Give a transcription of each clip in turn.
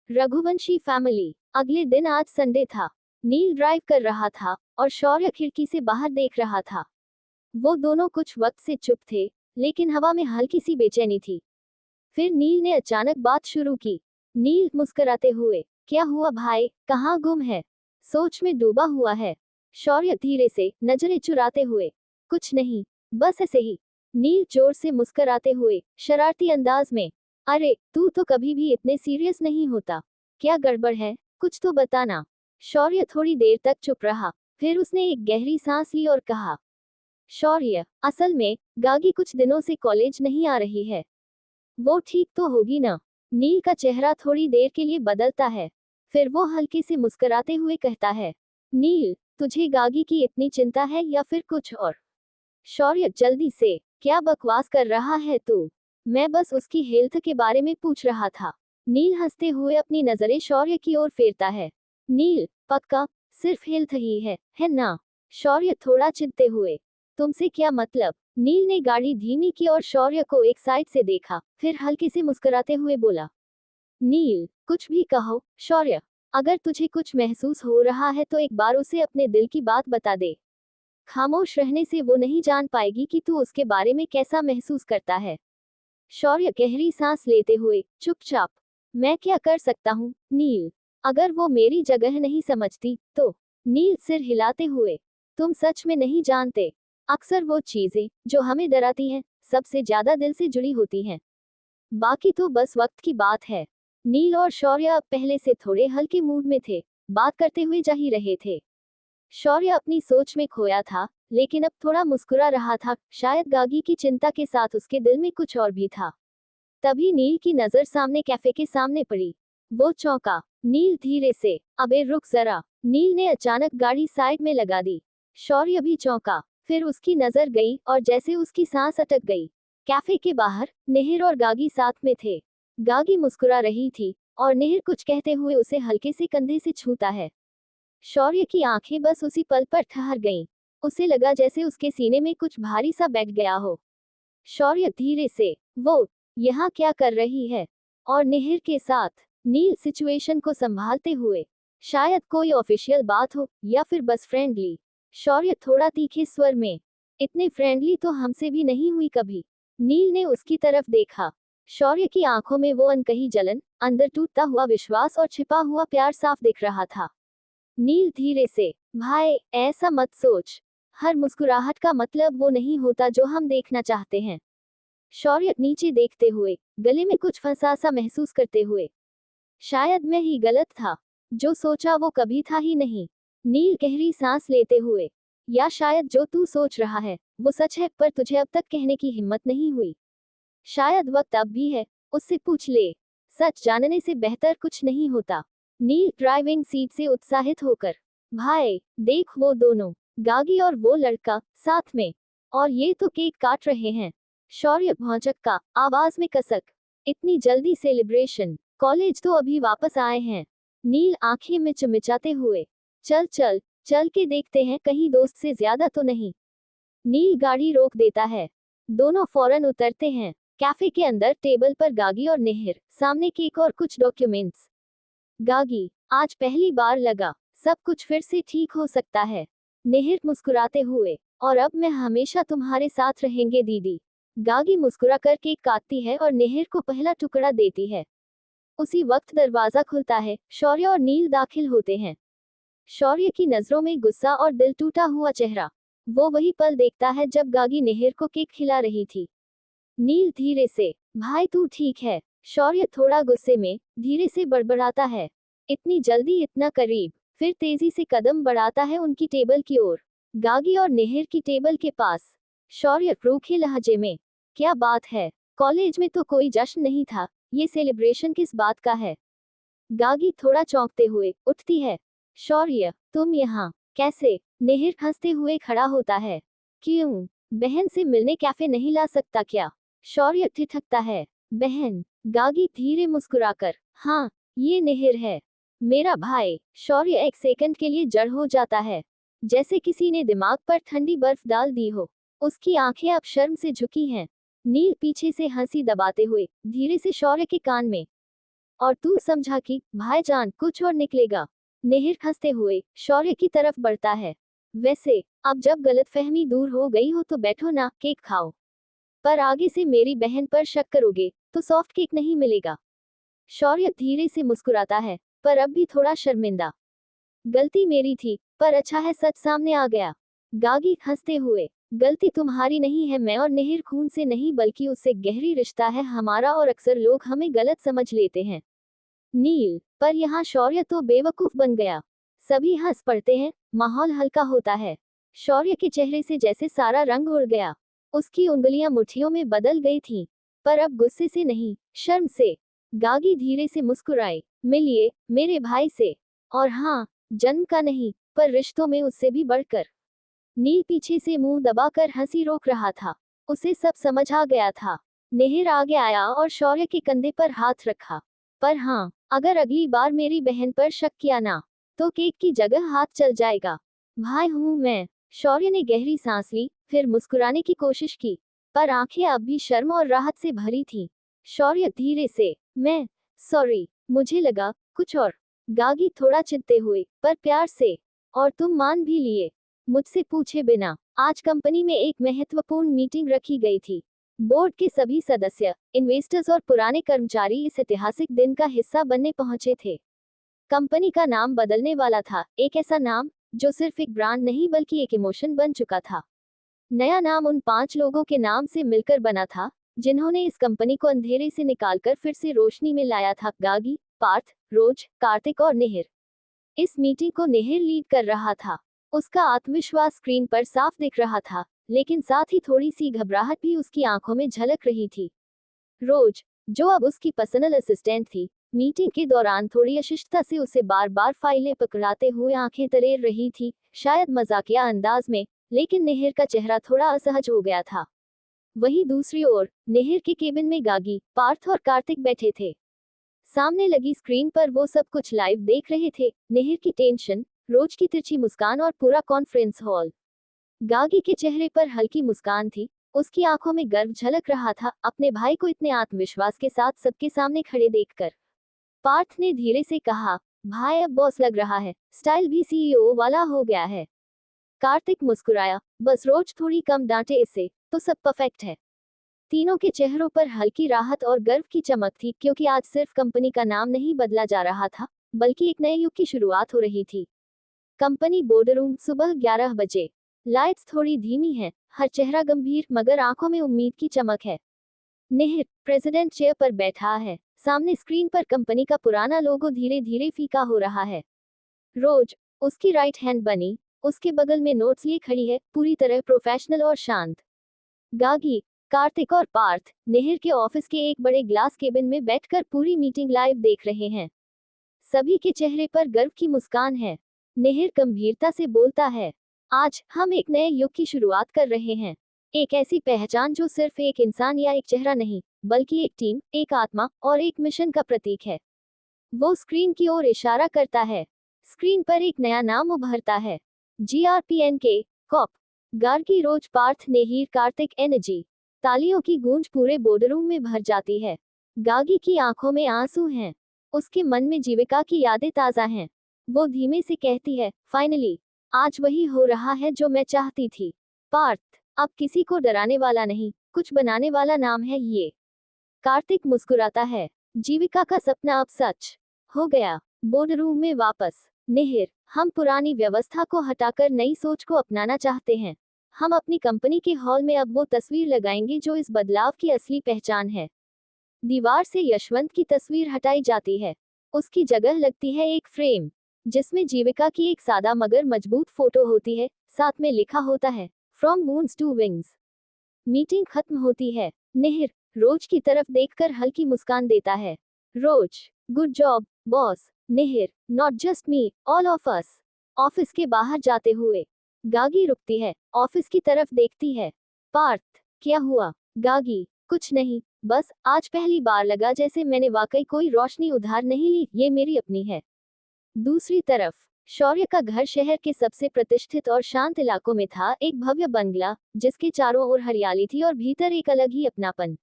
Raghuvanshi family. अगले दिन आज संडे था। नील ड्राइव कर रहा था और शौर्य खिड़की से बाहर देख रहा था। वो दोनों कुछ वक्त से चुप थे, लेकिन हवा में हल्की सी बेचैनी थी। फिर नील ने अचानक बात शुरू की। नील मुस्कुराते हुए, क्या हुआ भाई, कहाँ गुम है? सोच में डूबा हुआ है। शौर्य धीरे से नजरें चुराते हुए, कुछ नहीं, बस ऐसे ही। नील जोर से मुस्कुराते हुए, शरारती अंदाज में, अरे तू तो कभी भी इतने सीरियस नहीं होता। क्या गड़बड़ है, कुछ तो बताना। शौर्य थोड़ी देर तक चुप रहा, फिर उसने एक गहरी सांस ली और कहा, शौर्य, असल में गागी कुछ दिनों से कॉलेज नहीं आ रही है। वो ठीक तो होगी ना? नील का चेहरा थोड़ी देर के लिए बदलता है, फिर वो हल्के से मुस्कुराते हुए कहता है, नील, तुझे गागी की इतनी चिंता है या फिर कुछ और? शौर्य जल्दी से, क्या बकवास कर रहा है तू? मैं बस उसकी हेल्थ के बारे में पूछ रहा था। नील हंसते हुए अपनी नजरें शौर्य की ओर फेरता है। नील, पक्का? सिर्फ हेल्थ ही है ना? शौर्य थोड़ा चिढ़ते हुए, तुमसे क्या मतलब? नील ने गाड़ी धीमी की और शौर्य को एक साइड से देखा, फिर हल्के से मुस्कुराते हुए बोला, नील, कुछ भी कहो। शौर्य, अगर तुझे कुछ महसूस हो रहा है तो एक बार उसे अपने दिल की बात बता दे। खामोश रहने से वो नहीं जान पाएगी कि तू उसके बारे में कैसा महसूस करता है। शौर्य गहरी सांस लेते हुए, चुपचाप, मैं क्या कर सकता हूँ, नील? अगर वो मेरी जगह नहीं समझती, तो? नील सिर हिलाते हुए, तुम सच में नहीं जानते। अक्सर वो चीजें, जो हमें डराती हैं, सबसे ज्यादा दिल से जुड़ी होती हैं। बाकी तो बस वक्त की बात है। नील और शौर्य अब पहले से थोड़े हल्के मूड में थे, बात करते हुए जा ही रहे थे। शौर्य अपनी सोच में खोया था, लेकिन अब थोड़ा मुस्कुरा रहा था, शायद गागी की चिंता के साथ उसके दिल में कुछ और भी था। तभी नील की नजर सामने कैफे के सामने पड़ी। वो चौंका। नील धीरे से, अबे रुक जरा। नील ने अचानक गाड़ी साइड में लगा दी। शौर्य भी चौंका, फिर उसकी नजर गई और जैसे उसकी सांस अटक गई। कैफे के बाहर निहिर और गागी साथ में थे। गागी मुस्कुरा रही थी और निहिर कुछ कहते हुए उसे हल्के से कंधे से छूता है। शौर्य की आंखें बस उसी पल पर ठहर गईं। उसे लगा जैसे उसके सीने में कुछ भारी सा बैठ गया हो। शौर्य धीरे से, वो यहाँ क्या कर रही है? और निहिर के साथ? नील सिचुएशन को संभालते हुए, शायद कोई ऑफिशियल बात हो या फिर बस फ्रेंडली। शौर्य थोड़ा तीखे स्वर में, इतने फ्रेंडली तो हमसे भी नहीं हुई कभी। नील ने उसकी तरफ देखा। शौर्य की आंखों में वो अनकही जलन, अंदर टूटता हुआ विश्वास और छिपा हुआ प्यार साफ दिख रहा था। नील धीरे से, भाई ऐसा मत सोच। हर मुस्कुराहट का मतलब वो नहीं होता जो हम देखना चाहते हैं। शौर्य नीचे देखते हुए, गले में कुछ फंसा सा महसूस करते हुए, शायद मैं ही गलत था। जो सोचा वो कभी था ही नहीं। नील गहरी सांस लेते हुए, या शायद जो तू सोच रहा है वो सच है, पर तुझे अब तक कहने की हिम्मत नहीं हुई। शायद वक्त अब भी है, उससे पूछ ले। सच जानने से बेहतर कुछ नहीं होता। नील ड्राइविंग सीट से उत्साहित होकर, भाई देख वो दोनों, गागी और वो लड़का, साथ में। और ये तो केक काट रहे हैं। शौर्य भौचक्का, आवाज में कसक, इतनी जल्दी सेलिब्रेशन? कॉलेज तो अभी वापस आए हैं। नील आंखें मिचमिचाते हुए, चल चल, चल के देखते हैं कहीं दोस्त से ज्यादा तो नहीं। नील गाड़ी रोक देता है। दोनों फौरन उतरते हैं। कैफे के अंदर टेबल पर गागी और निहिर, सामने केक और कुछ डॉक्यूमेंट्स। गागी, आज पहली बार लगा सब कुछ फिर से ठीक हो सकता है। निहिर मुस्कुराते हुए, और अब मैं हमेशा तुम्हारे साथ रहेंगे दीदी। गागी मुस्कुरा कर केक काटती है और निहिर को पहला टुकड़ा देती है। उसी वक्त दरवाजा खुलता है, शौर्य और नील दाखिल होते हैं। शौर्य की नजरों में गुस्सा और दिल टूटा हुआ चेहरा। वो वही पल देखता है जब गागी निहिर को केक खिला रही थी। नील धीरे से, भाई तू ठीक है? शौर्य थोड़ा गुस्से में, धीरे से बड़बड़ाता है, इतनी जल्दी इतना करीब? फिर तेजी से कदम बढ़ाता है उनकी टेबल की ओर। गागी और निहिर की टेबल के पास। शौर्य रूखे लहजे में, क्या बात है? कॉलेज में तो कोई जश्न नहीं था, ये सेलिब्रेशन किस बात का है? गागी थोड़ा चौंकते हुए उठती है। शौर्य, तुम यहाँ कैसे? निहिर हंसते हुए खड़ा होता है। क्यों? बहन से मिलने कैफे नहीं ला सकता क्या? शौर्य ठिठकता है। बहन? गागी धीरे मुस्कुराकर, हाँ, ये निहिर है, मेरा भाई। शौर्य एक सेकंड के लिए जड़ हो जाता है, जैसे किसी ने दिमाग पर ठंडी बर्फ डाल दी हो। उसकी आंखें अब शर्म से झुकी हैं। नील पीछे से हंसी दबाते हुए धीरे से शौर्य के कान में, और तू समझा कि भाईजान कुछ और निकलेगा। निहिर हंसते हुए शौर्य की तरफ बढ़ता है। वैसे अब जब गलतफहमी दूर हो गई हो तो बैठो ना, केक खाओ। पर आगे से मेरी बहन पर शक करोगे तो सॉफ्ट केक नहीं मिलेगा। शौर्य धीरे से मुस्कुराता है, पर अब भी थोड़ा शर्मिंदा। गलती मेरी थी, पर अच्छा है सच सामने आ गया। गागी हंसते हुए, गलती तुम्हारी नहीं है, मैं और निहिर खून से नहीं बल्कि उससे गहरी रिश्ता है हमारा, और अक्सर लोग हमें गलत समझ लेते हैं। नील, पर यहाँ शौर्य तो बेवकूफ बन गया। सभी हंस पड़ते हैं, माहौल हल्का होता है। शौर्य के चेहरे से जैसे सारा रंग उड़ गया। उसकी उंगलियां मुट्ठियों में बदल गई थीं, पर अब गुस्से से नहीं, शर्म से। गागी धीरे से मुस्कुराई, मिलिए मेरे भाई से। और हाँ, जन्म का नहीं, पर रिश्तों में उससे भी बढ़कर। नील पीछे से मुंह दबाकर हंसी रोक रहा था। उसे सब समझ आ गया था। निहिर आगे आया और शौर्य के कंधे पर हाथ रखा। पर हाँ, अगर अगली बार मेरी बहन पर शक किया ना, तो केक की जगह हाथ चल जाएगा। भाई हूं मैं। शौर्य ने गहरी सांस ली, फिर मुस्कुराने की कोशिश की, पर आंखें अब भी शर्म और राहत से भरी थीं। शौर्य धीरे से, मैं सॉरी, मुझे लगा कुछ और। गागी थोड़ा चिढ़ते हुए, पर प्यार से। और तुम मान भी लिए, मुझसे पूछे बिना। आज कंपनी में एक महत्वपूर्ण मीटिंग रखी गई थी। बोर्ड के सभी सदस्य, इन्वेस्टर्स और पुराने कर्मचारी इस ऐतिहासिक दिन का हिस्सा बनने पहुंचे थे। कंपनी का नाम बदलने वाला था, एक ऐसा नाम जो सिर्फ एक ब्रांड नहीं बल्कि एक इमोशन बन चुका था। नया नाम उन 5 लोगों के नाम से मिलकर बना था, जिन्होंने इस कंपनी को अंधेरे से निकालकर फिर से रोशनी में लाया था। गागी, पार्थ, रोज, कार्तिक और निहिर। इस मीटिंग को निहिर लीड कर रहा था। उसका आत्मविश्वास स्क्रीन पर साफ दिख रहा था, लेकिन साथ ही थोड़ी सी घबराहट भी उसकी आंखों में झलक रही थी। रोज, जो अब उसकी पर्सनल असिस्टेंट थी, मीटिंग के दौरान थोड़ी अशिष्टता से उसे बार बार फाइलें पकड़ाते हुए आंखें तरेर रही थी, शायद मजाकिया अंदाज में, लेकिन निहिर का चेहरा थोड़ा असहज हो गया था। वहीं दूसरी ओर, निहिर के केबिन में गागी, पार्थ और कार्तिक बैठे थे। सामने लगी स्क्रीन पर वो सब कुछ लाइव देख रहे थे, निहिर की टेंशन, रोज की तिरछी मुस्कान और पूरा कॉन्फ्रेंस हॉल। गागी के चेहरे पर हल्की मुस्कान थी, उसकी आंखों में गर्व झलक रहा था, अपने भाई को इतने आत्मविश्वास के साथ सबके सामने खड़े देखकर। पार्थ ने धीरे से कहा, भाई अब बॉस लग रहा है, स्टाइल भी सीईओ वाला हो गया है। कार्तिक मुस्कुराया, बस रोज थोड़ी कम डांटे इसे, तो सब परफेक्ट है। तीनों के चेहरों पर हल्की राहत और गर्व की चमक थी, क्योंकि आज सिर्फ कंपनी का नाम नहीं बदला जा रहा था, बल्कि एक नए युग की शुरुआत हो रही थी। कंपनी बोर्डरूम, सुबह 11 बजे। लाइट्स थोड़ी धीमी है, हर चेहरा गंभीर, मगर आंखों में उम्मीद की चमक है। निहिर प्रेसिडेंट चेयर पर बैठा है, सामने स्क्रीन पर कंपनी का पुराना लोगो धीरे धीरे फीका हो रहा है। रोज, उसकी राइट हैंड बनी, उसके बगल में नोट्स लिए खड़ी है, पूरी तरह प्रोफेशनल और शांत। गागी, कार्तिक और पार्थ, निहिर के ऑफिस के एक बड़े ग्लास केबिन में बैठकर पूरी मीटिंग लाइव देख रहे हैं। सभी के चेहरे पर गर्व की मुस्कान है। निहिर गंभीरता से बोलता है, आज हम एक नए युग की शुरुआत कर रहे हैं। एक ऐसी पहचान जो सिर्फ एक इंसान या एक चेहरा नहीं, बल्कि एक टीम, एक आत्मा और एक मिशन का प्रतीक है। वो स्क्रीन की ओर इशारा करता है। स्क्रीन पर एक नया नाम उभरता है, GRPNK, कॉप। गार्गी, रोज, पार्थ, निहिर, कार्तिक, एनर्जी। तालियों की गूंज पूरे बोर्डरूम में भर जाती है। गागी की आंखों में आंसू हैं, उसके मन में जीविका की यादें ताजा हैं। वो धीमे से कहती है, फाइनली, आज वही हो रहा है जो मैं चाहती थी। पार्थ, अब किसी को डराने वाला नहीं, कुछ बनाने वाला नाम है ये। कार्तिक मुस्कुराता है, जीविका का सपना अब सच हो गया। बोर्डरूम में वापस। निहिर, हम पुरानी व्यवस्था को हटाकर नई सोच को अपनाना चाहते हैं। हम अपनी कंपनी के हॉल में अब वो तस्वीर लगाएंगे जो इस बदलाव की असली पहचान है। दीवार से यशवंत की तस्वीर हटाई जाती है, उसकी जगह लगती है एक फ्रेम, जिसमें जीविका की एक सादा मगर मजबूत फोटो होती है, साथ में लिखा होता है, from wounds to wings. Meeting खत्म होती है। निहिर, रोज की तरफ देखकर हल्की मुस्कान देता है। Roz, good job, boss. Nihir, not just me, all of us. Office के बाहर जाते हुए, गागी रुकती है, ऑफिस की तरफ देखती है। पार्थ, क्या हुआ? गागी, कुछ नहीं, बस आज पहली बार लगा जैसे मैंने वाकई कोई रोशनी उधार नहीं ली, ये मेरी अपनी है। दूसरी तरफ, शौर्य का घर शहर के सबसे प्रतिष्ठित और शांत इलाकों में था, एक भव्य बंगला, जिसके चारों ओर हरियाली थी और भीतर एक अलग ही अपनापन।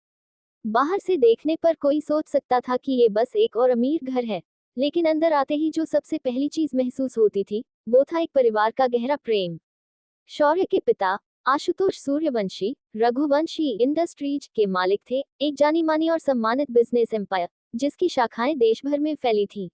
बाहर से देखने पर कोई सोच सकता था कि ये बस एक और अमीर घर है, लेकिन अंदर आते ही जो सबसे पहली चीज महसूस होती थी वो था एक परिवार का गहरा प्रेम। शौर्य के पिता आशुतोष सूर्यवंशी रघुवंशी इंडस्ट्रीज के मालिक थे, एक जानी मानी और सम्मानित बिजनेस एम्पायर जिसकी शाखाएं देश भर में फैली थीं।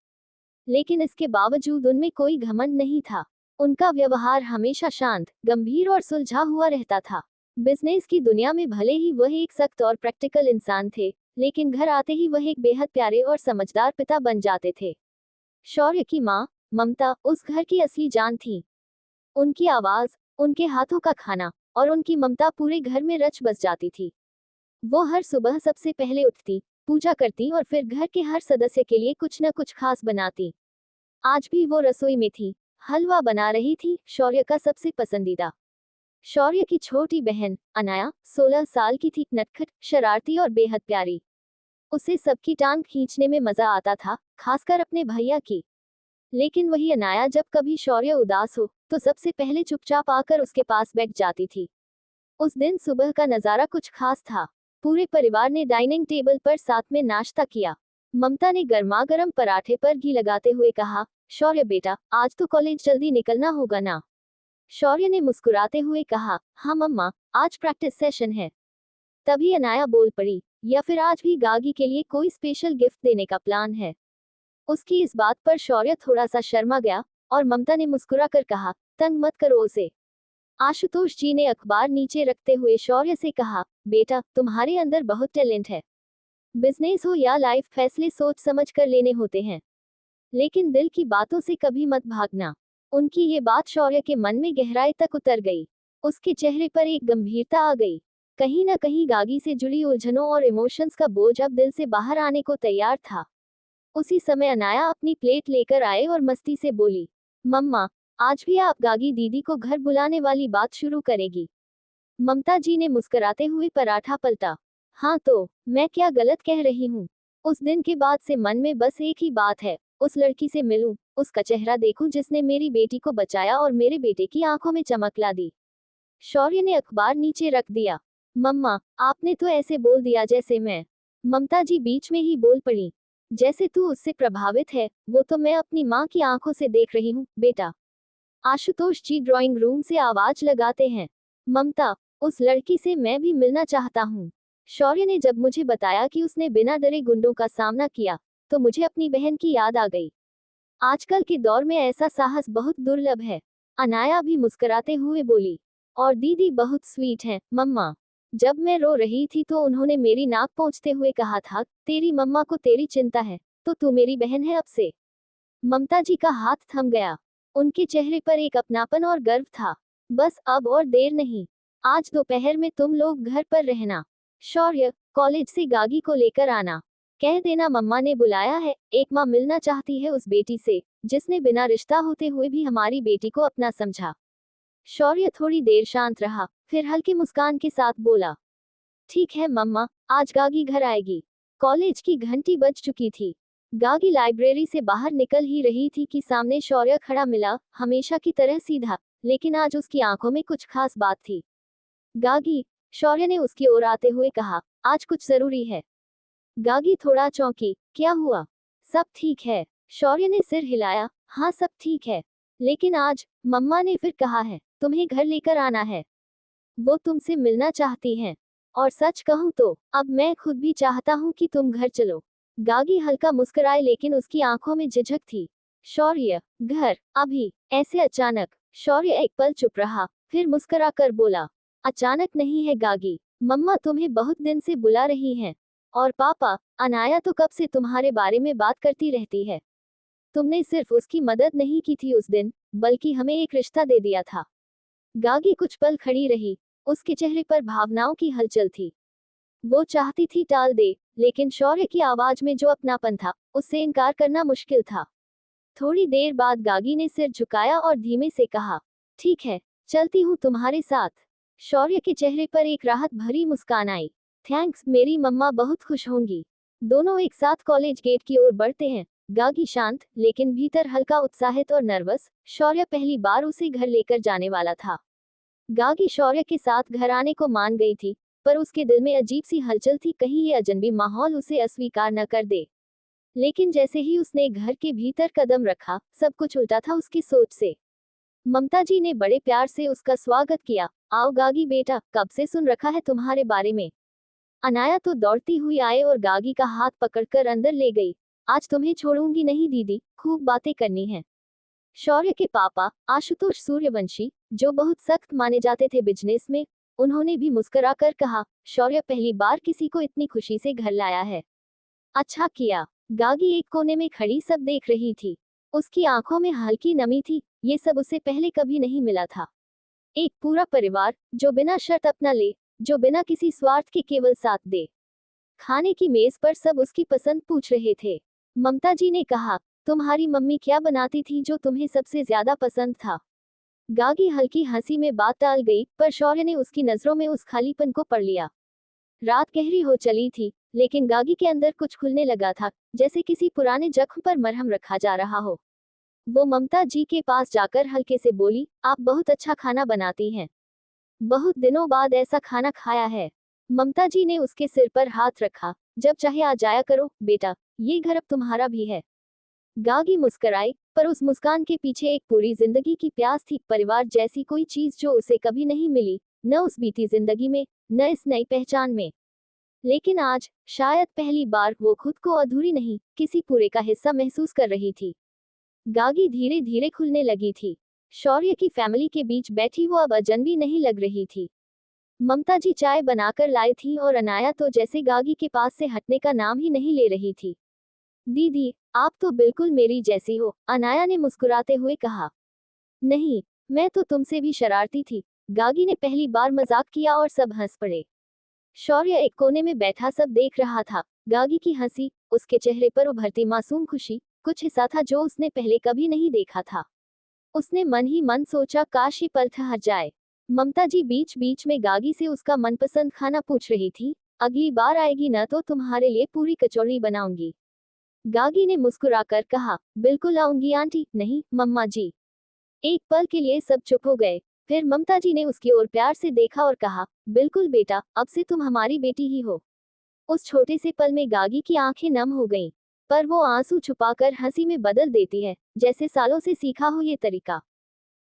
लेकिन इसके बावजूद उनमें कोई घमंड नहीं था। उनका व्यवहार हमेशा शांत, गंभीर और सुलझा हुआ रहता था। बिजनेस की दुनिया में भले ही वह एक सख्त और प्रैक्टिकल इंसान थे, लेकिन घर आते ही वह एक बेहद प्यारे और समझदार पिता बन जाते थे। शौर्य की माँ ममता उस घर की असली जान थी। उनकी आवाज, उनके हाथों का खाना और उनकी ममता पूरे घर में रच बस जाती थी। वो हर सुबह सबसे पहले उठती, पूजा करती और फिर घर के हर सदस्य के लिए कुछ न कुछ खास बनाती। आज भी वो रसोई में थी, हलवा बना रही थी, शौर्य का सबसे पसंदीदा। शौर्य की छोटी बहन अनाया 16 साल की थी, नटखट, शरारती और बेहद प्यारी। उसे सबकी टांग खींचने में मजा आता था, खासकर अपने भैया की। लेकिन वही अनाया जब कभी शौर्य उदास हो तो सबसे पहले चुपचाप आकर उसके पास बैठ जाती थी। उस दिन सुबह का नजारा कुछ खास था। पूरे परिवार ने डाइनिंग टेबल पर साथ में नाश्ता किया। ममता ने गर्मागर्म पराठे पर घी लगाते हुए कहा, शौर्य बेटा, आज तो कॉलेज जल्दी निकलना होगा ना। शौर्य ने मुस्कुराते हुए कहा, हाँ मम्मा, आज प्रैक्टिस सेशन है। तभी अनाया बोल पड़ी, या फिर आज भी गागी के लिए कोई स्पेशल गिफ्ट देने का प्लान है। उसकी इस बात पर शौर्य थोड़ा सा शर्मा गया और ममता ने मुस्कुराकर कहा, तंग मत करो उसे। आशुतोष जी ने अखबार नीचे रखते हुए शौर्य से कहा, बेटा, तुम्हारे अंदर बहुत टैलेंट है। बिजनेस हो या लाइफ, फैसले सोच समझ कर लेने होते हैं, लेकिन दिल की बातों से कभी मत भागना। उनकी ये बात शौर्य के मन में गहराई तक उतर गई। उसके चेहरे पर एक गंभीरता आ गई। कहीं ना कहीं गागी से जुड़ी उलझनों और इमोशंस का बोझ अब दिल से बाहर आने को तैयार था। उसी समय अनाया अपनी प्लेट लेकर आए और मस्ती से बोली, मम्मा, आज भी आप गागी दीदी को घर बुलाने वाली बात शुरू करेगी। ममता जी ने मुस्कुराते हुए पराठा पलटा। हाँ तो, मैं क्या गलत कह रही हूँ? उस दिन के बाद से मन में बस एक ही बात है, उस लड़की से मिलूं, उसका चेहरा देखूं जिसने मेरी बेटी को बचाया और मेरे बेटे की आंखों में चमक ला दी। शौर्य ने अखबार नीचे रख दिया। मम्मा, आपने तो ऐसे बोल दिया जैसे मैं। ममता जी बीच में ही बोल पड़ी, जैसे तू उससे प्रभावित है, वो तो मैं अपनी माँ की आंखों से देख रही हूँ बेटा। आशुतोष जी ड्राइंग रूम से आवाज लगाते हैं, ममता, उस लड़की से मैं भी मिलना चाहता हूँ। शौर्य ने जब मुझे बताया कि उसने बिना डरे गुंडों का सामना किया, तो मुझे अपनी बहन की याद आ गई। आजकल के दौर में ऐसा साहस बहुत दुर्लभ है। अनाया भी मुस्कुराते हुए बोली, और दीदी बहुत स्वीट है मम्मा। जब मैं रो रही थी तो उन्होंने मेरी नाक पोंछते हुए कहा था, तेरी मम्मा को तेरी चिंता है, तो तू मेरी बहन है अब से। ममता जी का हाथ थम गया। उनके चेहरे पर एक अपनापन और गर्व था। बस अब और देर नहीं, आज दोपहर में तुम लोग घर पर रहना। शौर्य, कॉलेज से गागी को लेकर आना। कह देना मम्मा ने बुलाया है, एक माँ मिलना चाहती है उस बेटी से जिसने बिना रिश्ता होते हुए भी हमारी बेटी को अपना समझा। शौर्य थोड़ी देर शांत रहा, फिर हल्की मुस्कान के साथ बोला, ठीक है मम्मा, आज गागी घर आएगी। कॉलेज की घंटी बज चुकी थी। गागी लाइब्रेरी से बाहर निकल ही रही थी कि सामने शौर्य खड़ा मिला, हमेशा की तरह सीधा, लेकिन आज उसकी आंखों में कुछ खास बात थी। गागी, शौर्य ने उसकी ओर आते हुए कहा, आज कुछ जरूरी है। गागी थोड़ा चौंकी, क्या हुआ? सब ठीक है। शौर्य ने सिर हिलाया, हाँ सब ठीक है, लेकिन आज मम्मा ने फिर कहा है, तुम्हें घर लेकर आना है। वो तुमसे मिलना चाहती हैं। और सच कहूं तो अब मैं खुद भी चाहता हूं कि तुम घर चलो। गागी हल्का मुस्कुराए लेकिन उसकी आंखों में झिझक थी। शौर्य, घर, अभी, ऐसे अचानक? शौर्य एक पल चुप रहा, फिर मुस्कुरा कर बोला, अचानक नहीं है गागी, मम्मा तुम्हें बहुत दिन से बुला रही हैं। और पापा, अनाया तो कब से तुम्हारे बारे में बात करती रहती है। तुमने सिर्फ उसकी मदद नहीं की थी उस दिन, बल्कि हमें एक रिश्ता दे दिया था। गागी कुछ पल खड़ी रही। उसके चेहरे पर भावनाओं की हलचल थी। वो चाहती थी टाल दे, लेकिन शौर्य की आवाज में जो अपनापन था, उससे इनकार करना मुश्किल था। थोड़ी देर बाद गागी ने सिर झुकाया और धीमे से कहा, ठीक है, चलती हूँ तुम्हारे साथ। शौर्य के चेहरे पर एक राहत भरी मुस्कान आई। थैंक्स, मेरी मम्मा बहुत खुश होंगी। दोनों एक साथ कॉलेज गेट की ओर बढ़ते हैं। गागी शांत, लेकिन भीतर हल्का उत्साहित और नर्वस। शौर्य पहली बार उसे घर लेकर जाने वाला था। गागी शौर्य के साथ घर आने को मान गई थी, पर उसके दिल में अजीब सी हलचल थी, कहीं ये अजनबी माहौल उसे अस्वीकार न कर दे। लेकिन जैसे ही उसने घर के भीतर कदम रखा, सब कुछ उल्टा था उसकी सोच से। ममता जी ने बड़े प्यार से उसका स्वागत किया। आओ गागी बेटा, कब से सुन रखा है तुम्हारे बारे में। अनाया तो दौड़ती हुई आए और गागी का हाथ पकड़कर अंदर ले गई। आज तुम्हें छोड़ूंगी नहीं दीदी, खूब बातें करनी है। शौर्य के पापा आशुतोष सूर्यवंशी, जो बहुत सख्त माने जाते थे बिजनेस में, उन्होंने भी मुस्कुराकर कहा, शौर्य पहली बार किसी को इतनी खुशी से घर लाया है। अच्छा किया। गागी एक कोने में खड़ी सब देख रही थी। उसकी आंखों में हल्की नमी थी, ये सब उसे पहले कभी नहीं मिला था। एक पूरा परिवार जो बिना शर्त अपना ले, जो बिना किसी स्वार्थ के केवल साथ दे। खाने की मेज पर सब उसकी पसंद पूछ रहे थे। ममता जी ने कहा, तुम्हारी मम्मी क्या बनाती थी जो तुम्हें सबसे ज्यादा पसंद था। गागी हल्की हंसी में बात टाल गई, पर शौर्य ने उसकी नजरों में उस खालीपन को पढ़ लिया। रात गहरी हो चली थी, लेकिन गागी के अंदर कुछ खुलने लगा था, जैसे किसी पुराने जख्म पर मरहम रखा जा रहा हो। वो ममता जी के पास जाकर हल्के से बोली, आप बहुत अच्छा खाना बनाती हैं। बहुत दिनों बाद ऐसा खाना खाया है। ममता जी ने उसके सिर पर हाथ रखा, जब चाहे आ जाया करो बेटा, ये घर अब तुम्हारा भी है। गागी मुस्कुराई, पर उस मुस्कान के पीछे एक पूरी जिंदगी की प्यास थी, परिवार जैसी कोई चीज जो उसे कभी नहीं मिली, न उस बीती जिंदगी में, न इस नई पहचान में। लेकिन आज, शायद पहली बार, वो खुद को अधूरी नहीं, किसी पूरे का हिस्सा महसूस कर रही थी। गागी धीरे धीरे खुलने लगी थी। शौर्य की फैमिली के बीच बैठी वो अब अजनबी नहीं लग रही थी। ममता जी चाय बनाकर लाई थी और अनाया तो जैसे गागी के पास से हटने का नाम ही नहीं ले रही थी। दीदी, आप तो बिल्कुल मेरी जैसी हो, अनाया ने मुस्कुराते हुए कहा। नहीं, मैं तो तुमसे भी शरारती थी, गागी ने पहली बार मजाक किया और सब हंस पड़े। शौर्य एक कोने में बैठा सब देख रहा था। गागी की हंसी, उसके चेहरे पर उभरती मासूम खुशी, कुछ ऐसा था जो उसने पहले कभी नहीं देखा था। उसने मन ही मन सोचा, काश ये पल ठहर जाए। ममता जी बीच बीच में गागी से उसका मनपसंद खाना पूछ रही थी। अगली बार आएगी न तो तुम्हारे लिए पूरी कचौड़ी बनाऊंगी। गागी ने मुस्कुराकर कहा, बिल्कुल आऊंगी आंटी। नहीं मम्मा जी। एक पल के लिए सब चुप हो गए। फिर ममता जी ने उसकी ओर प्यार से देखा और कहा, बिल्कुल बेटा, अब से तुम हमारी बेटी ही हो। उस छोटे से पल में गागी की आंखें नम हो गईं, पर वो आंसू छुपाकर हंसी में बदल देती है, जैसे सालों से सीखा हो ये तरीका।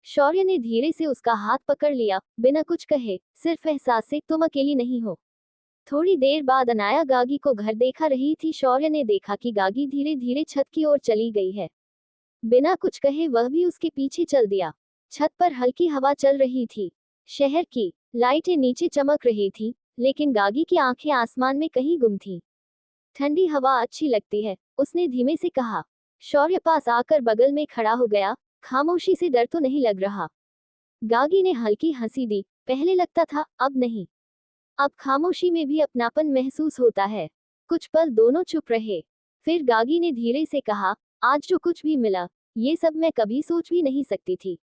शौर्य ने धीरे से उसका हाथ पकड़ लिया, बिना कुछ कहे, सिर्फ एहसास से, तुम अकेली नहीं हो। थोड़ी देर बाद अनाया गागी को घर देखा रही थी। शौर्य ने देखा कि गागी धीरे धीरे छत की ओर चली गई है। बिना कुछ कहे वह भी उसके पीछे चल दिया। छत पर हल्की हवा चल रही थी। शहर की लाइटें नीचे चमक रही थी, लेकिन गागी की आंखें आसमान में कहीं गुम थीं। ठंडी हवा अच्छी लगती है, उसने धीमे से कहा। शौर्य पास आकर बगल में खड़ा हो गया। खामोशी से डर तो नहीं लग रहा। गागी ने हल्की हंसी दी। पहले लगता था, अब नहीं। अब खामोशी में भी अपनापन महसूस होता है। कुछ पल दोनों चुप रहे। फिर गागी ने धीरे से कहा, आज जो कुछ भी मिला, ये सब मैं कभी सोच भी नहीं सकती थी।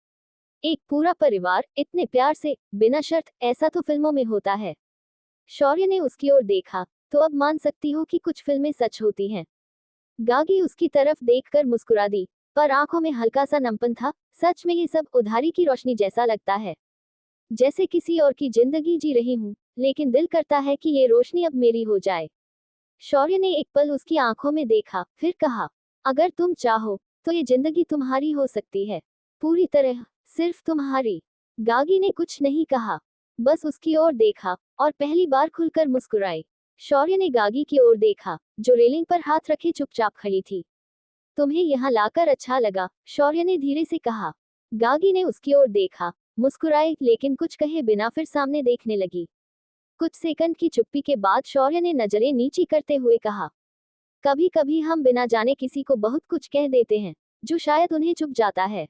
एक पूरा परिवार, इतने प्यार से, बिना शर्त, ऐसा तो फिल्मों में होता है। शौर्य ने उसकी ओर देखा, तो अब मान सकती हो कि कुछ फिल्में सच होती हैं। गागी उसकी तरफ देखकर मुस्कुरा दी, पर आंखों में हल्का सा नमपन था। सच में ये सब उधारी की रोशनी जैसा लगता है, जैसे किसी और की जिंदगी जी रही हूँ, लेकिन दिल करता है कि ये रोशनी अब मेरी हो जाए। शौर्य ने एक पल उसकी आंखों में देखा, फिर कहा, अगर तुम चाहो, तो ये जिंदगी तुम्हारी हो सकती है, पूरी तरह, सिर्फ तुम्हारी। गागी ने कुछ नहीं कहा, बस उसकी ओर देखा, और पहली बार खुलकर मुस्कुराई। शौर्य ने गागी की ओर देखा, जो रेलिंग पर हाथ रखे चुपचाप खड़ी थी। तुम्हें यहाँ लाकर अच्छा लगा, शौर्य ने धीरे से कहा। गागी ने उसकी ओर देखा, मुस्कुराई, लेकिन कुछ कहे बिना फिर सामने देखने लगी। कुछ सेकंड की चुप्पी के बाद शौर्य ने नजरें नीची करते हुए कहा, कभी कभी हम बिना जाने किसी को बहुत कुछ कह देते हैं, जो शायद उन्हें चुप जाता है।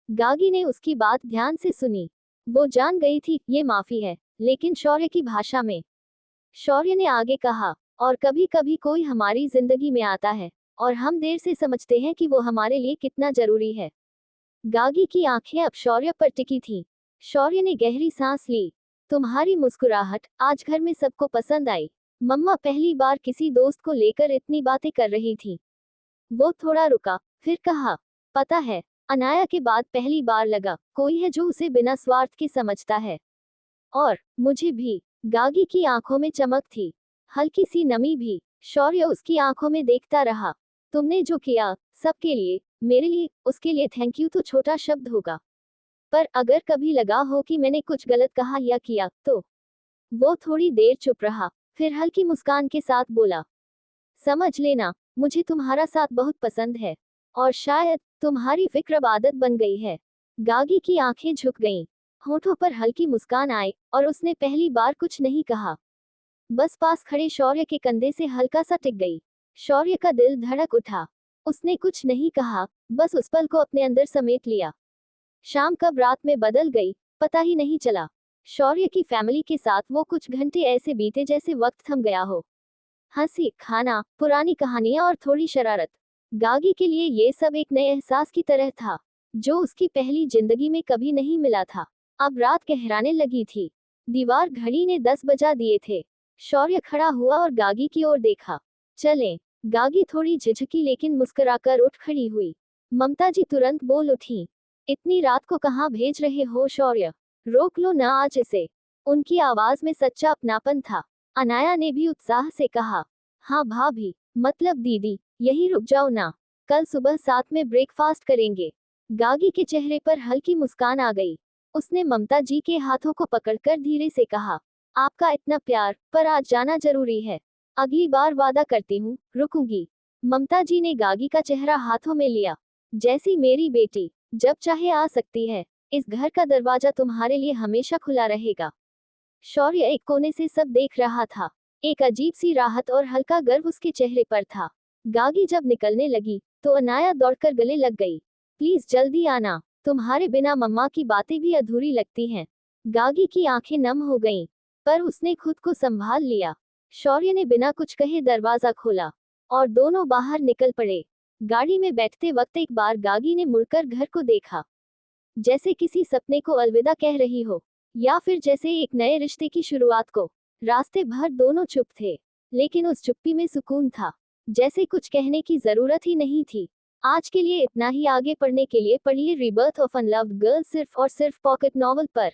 गागी ने उसकी बात ध्यान से सुनी। वो जान गई थी, ये माफी है, लेकिन शौर्य की भाषा में। शौर्य ने आगे कहा, और कभी कभी कोई हमारी जिंदगी में आता है, और हम देर से समझते हैं कि वो हमारे लिए कितना जरूरी है। गागी की आंखें अब शौर्य पर टिकी थीं। शौर्य ने गहरी सांस ली। तुम्हारी मुस्कुराहट आज घर में सबको पसंद आई। मम्मा पहली बार किसी दोस्त को लेकर इतनी बातें कर रही थी। वो थोड़ा रुका, फिर कहा, पता है, अनाया के बाद पहली बार लगा, कोई है जो उसे बिना स्वार्थ के समझता है। और मुझे भी। गागी की आंखों में चमक थी, हल्की सी नमी भी। शौर्य उसकी आंखों में देखता रहा। तुमने जो किया, सबके लिए, मेरे लिए, उसके लिए थैंक यू तो छोटा शब्द होगा, पर अगर कभी लगा हो कि मैंने कुछ गलत कहा या किया तो। वो थोड़ी देर चुप रहा, फिर हल्की मुस्कान के साथ बोला, समझ लेना, मुझे तुम्हारा साथ बहुत पसंद है, और शायद तुम्हारी फिक्र अब आदत बन गई है। गागी की आंखें झुक गईं, होठों पर हल्की मुस्कान आई, और उसने पहली बार कुछ नहीं कहा, बस पास खड़े शौर्य के कंधे से हल्का सा टिक गई। शौर्य का दिल धड़क उठा। उसने कुछ नहीं कहा, बस उस पल को अपने अंदर समेट लिया। शाम कब रात में बदल गई, पता ही नहीं चला। शौर्य की फैमिली के साथ वो कुछ घंटे ऐसे बीते जैसे वक्त थम गया हो। हंसी, खाना, पुरानी कहानियां और थोड़ी शरारत। गागी के लिए ये सब एक नए एहसास की तरह था, जो उसकी पहली जिंदगी में कभी नहीं मिला था। अब रात गहराने लगी थी। दीवार घड़ी ने 10 बजा दिए थे। शौर्य खड़ा हुआ और गागी की ओर देखा। चलें। गागी थोड़ी झिझकी लेकिन मुस्कुराकर उठ खड़ी हुई। ममता जी तुरंत बोल उठी, इतनी रात को कहाँ भेज रहे हो शौर्य? रोक लो ना आज इसे। उनकी आवाज में सच्चा अपनापन था। अनाया ने भी उत्साह से कहा, हाँ भाभी, मतलब दीदी, यही रुक जाओ ना, कल सुबह साथ में ब्रेकफास्ट करेंगे। गागी के चेहरे पर हल्की मुस्कान आ गई। उसने ममता जी के हाथों को पकड़कर धीरे से कहा, आपका इतना प्यार, पर आज जाना जरूरी है। अगली बार वादा करती हूँ, रुकूंगी। ममता जी ने गागी का चेहरा हाथों में लिया। जैसी मेरी बेटी, जब चाहे आ सकती है। इस घर का दरवाजा तुम्हारे लिए हमेशा खुला रहेगा। शौर्य एक कोने से सब देख रहा था। एक अजीब सी राहत और हल्का गर्व उसके चेहरे पर था। गागी जब निकलने लगी, तो अनाया दौड़कर गले लग गई। प्लीज जल्दी आना, तुम्हारे बिना मम्मा की बातें भी अधूरी लगती हैं। गागी की आंखें नम हो गईं, पर उसने खुद को संभाल लिया। शौर्य ने बिना कुछ कहे दरवाजा खोला, और दोनों बाहर निकल पड़े। गाड़ी में बैठते वक्त एक बार गागी ने मुड़कर घर को देखा, जैसे किसी सपने को अलविदा कह रही हो, या फिर जैसे एक नए रिश्ते की शुरुआत को। रास्ते भर दोनों चुप थे, लेकिन उस चुप्पी में सुकून था, जैसे कुछ कहने की जरूरत ही नहीं थी। आज के लिए इतना ही। आगे पढ़ने के लिए पढ़िए रिबर्थ ऑफ अनलव्ड गर्ल सिर्फ और सिर्फ पॉकेट नॉवल पर।